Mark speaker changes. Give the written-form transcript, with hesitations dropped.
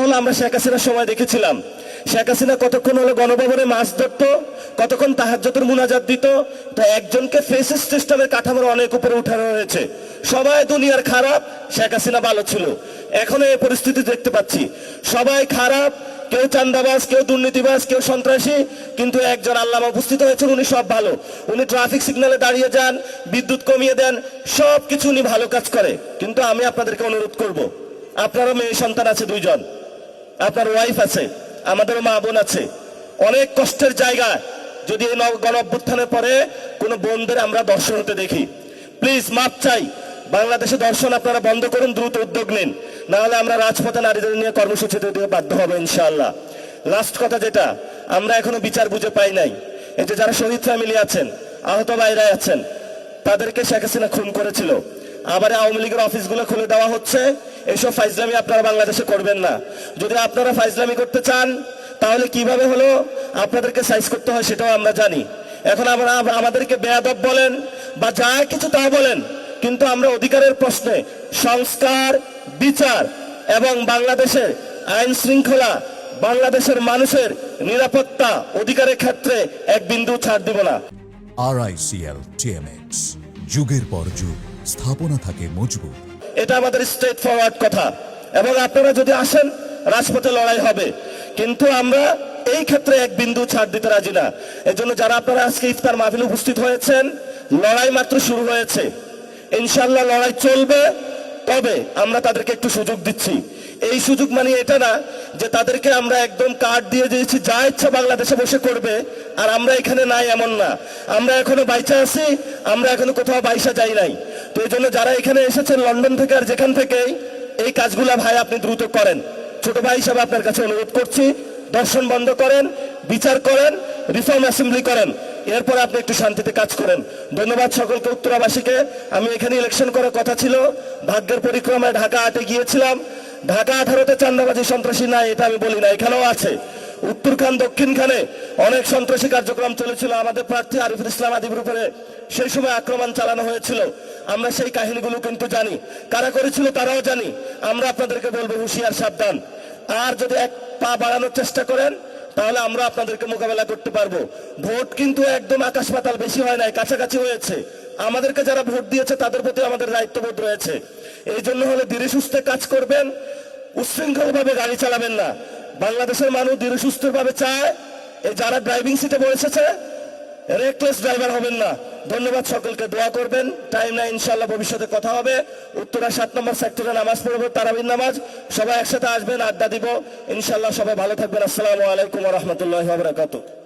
Speaker 1: হলো আমরা শেখ হাসিনার সময় দেখেছিলাম শেখ হাসিনা কতক্ষণ হলো গণভবনে মাছ ধরতো, কতক্ষণ তাহাজ্জুদের মুনাজাত দিত। তো একজনকে ফেসিস্ট সিস্টেমের কাঠামোর অনেক উপরে উঠানো হয়েছে। সবাই দুনিয়ার খারাপ, শেখ হাসিনা ভালো ছিল। এখন এই পরিস্থিতি দেখতে পাচ্ছি সবাই খারাপ, কেউ চান্দাবাজ, কেউ দুর্নীতিবাজ, কেউ সন্ত্রাসী, কিন্তু একজন আল্লামা উপস্থিত হয়েছেন, উনি সব ভালো। উনি ট্রাফিক সিগন্যালে দাঁড়িয়ে যান, বিদ্যুৎ কমিয়ে দেন, সব কিছু উনি ভালো কাজ করে। কিন্তু আমি আপনাদেরকে অনুরোধ করব, আপনারও মেয়ে সন্তান আছে 2 জন, আপনার ওয়াইফ আছে, আমাদেরও মা বোন আছে। অনেক কষ্টের জায়গা যদি এই গণ অভ্যুত্থানের পরে কোনো বোনদের আমরা দর্শন হতে দেখি, প্লিজ মাপ চাই, বাংলাদেশে দর্শন আপনারা বন্ধ করুন, দ্রুত উদ্যোগ নিন, না হলে আমরা রাজপথে নারীদের নিয়ে কর্মসূচিতে দিয়ে বাধ্য হবো ইনশাআল্লাহ। লাস্ট কথা যেটা, আমরা এখনো বিচার বুঝে পাই নাই। এই যে যারা শহীদ ফ্যামিলি আছেন, আহত ভাইরা আছেন, তাদেরকে শেখ হাসিনা খুন করেছিল, আবার আওয়ামী লীগের অফিসগুলো খুলে দেওয়া হচ্ছে। এইসব ফাইজলামি আপনারা বাংলাদেশে করবেন না। যদি আপনারা ফাইজলামি করতে চান তাহলে কিভাবে হলো আপনাদেরকে সাইজ করতে হয় সেটাও আমরা জানি। এখন আমরা আমাদেরকে বেয়াদব বলেন বা যা কিছু তা বলেন, কিন্তু আমরা অধিকারের প্রশ্নে সংস্কার, বিচার এবং বাংলাদেশের আইন শৃঙ্খলা, বাংলাদেশের মানুষের নিরাপত্তা, অধিকারের ক্ষেত্রে এক বিন্দু ছাড় দিব না।
Speaker 2: RICL TMX, যুগের পর যুগ স্থাপনা থাকে মজবুত।
Speaker 1: এটা আমাদের স্ট্রেট ফরওয়ার্ড কথা, এবং আপনারা যদি আসেন রাজপথে লড়াই হবে, কিন্তু আমরা এই ক্ষেত্রে এক বিন্দু ছাড় দিতে রাজি না। এজন্য যারা আপনারা আজকে ইফতার মাহফিলে উপস্থিত হয়েছেন, লড়াই মাত্র শুরু হয়েছে, ইনশাআল্লাহ লড়াই চলবে। তবে আমরা তাদেরকে একটু সুযোগ দিচ্ছি। এই সুযোগ মানে এটা না যে তাদেরকে আমরা একদম কার্ড দিয়ে দিয়েছি, যা ইচ্ছা বাংলাদেশে বসে করবে আর আমরা এখানে নাই, এমন না। আমরা এখনো বাইচা আছি, আমরা এখনো কোথাও বাইসা যাই নাই। তো এই জন্য যারা এখানে এসেছেন লন্ডন থেকে আর যেখান থেকে, এই কাজগুলা ভাই আপনি দ্রুত করেন। ছোট ভাই হিসাবে আপনার কাছে অনুরোধ করছি, দর্শন বন্ধ করেন, বিচার করেন, রিফর্ম অ্যাসেম্বলি করেন, এরপর আপনি একটু শান্তিতে কাজ করেন। ধন্যবাদ সকলকে, উত্তরাবাসীকে। আমি এখানে ইলেকশন করার কথা ছিল, ভাগ্যের পরিক্রমায় ঢাকা 8-এ গিয়েছিলাম। ঢাকা 18-তে চান্দাবাজি সন্ত্রাসী নাই এটা আমি বলি না, এখানেও আছে। উত্তরখান, দক্ষিণখানে অনেক সন্ত্রাসী কার্যক্রম চলেছিল। আমাদের প্রার্থী আরিফুল ইসলাম আদিবের উপরে সেই সময় আক্রমণ চালানো হয়েছিল। আমরা সেই কাহিনীগুলো কিন্তু জানি, কারা করেছিল তারাও জানি। আমরা আপনাদেরকে বলবো হুঁশিয়ার, সাবধান। আর যদি এক পা বাড়ানোর চেষ্টা করেন তাহলে আমরা আপনাদেরকে মোকাবেলা করতে পারবো। ভোট কিন্তু একদম আকাশ পাতাল বেশি হয় নাই, কাছাকাছি হয়েছে। আমাদেরকে যারা ভোট দিয়েছে তাদের প্রতি আমাদের দায়িত্ববোধ রয়েছে। এই জন্য হলে ধীরে সুস্থে কাজ করবেন, উচ্ছৃঙ্খল ভাবে গাড়ি চালাবেন না। বাংলাদেশের মানুষ ধীরে সুস্থ ভাবে চায়। এই যারা ড্রাইভিং সিটে বসেছে, রেকলেস ড্রাইভার হবেন না। ধন্যবাদ সকলকে, দোয়া করবেন। টাইম না, ইনশাআল্লাহ ভবিষ্যতে কথা হবে। উত্তরা 7 নম্বর সেক্টরে নামাজ পড়বো, তারাবির নামাজ। সবাই একসাথে আসবেন, আড্ডা দিব ইনশাআল্লাহ। সবাই ভালো থাকবেন। আসসালামু আলাইকুম ওয়া রাহমাতুল্লাহি ওয়া বারাকাতুহু।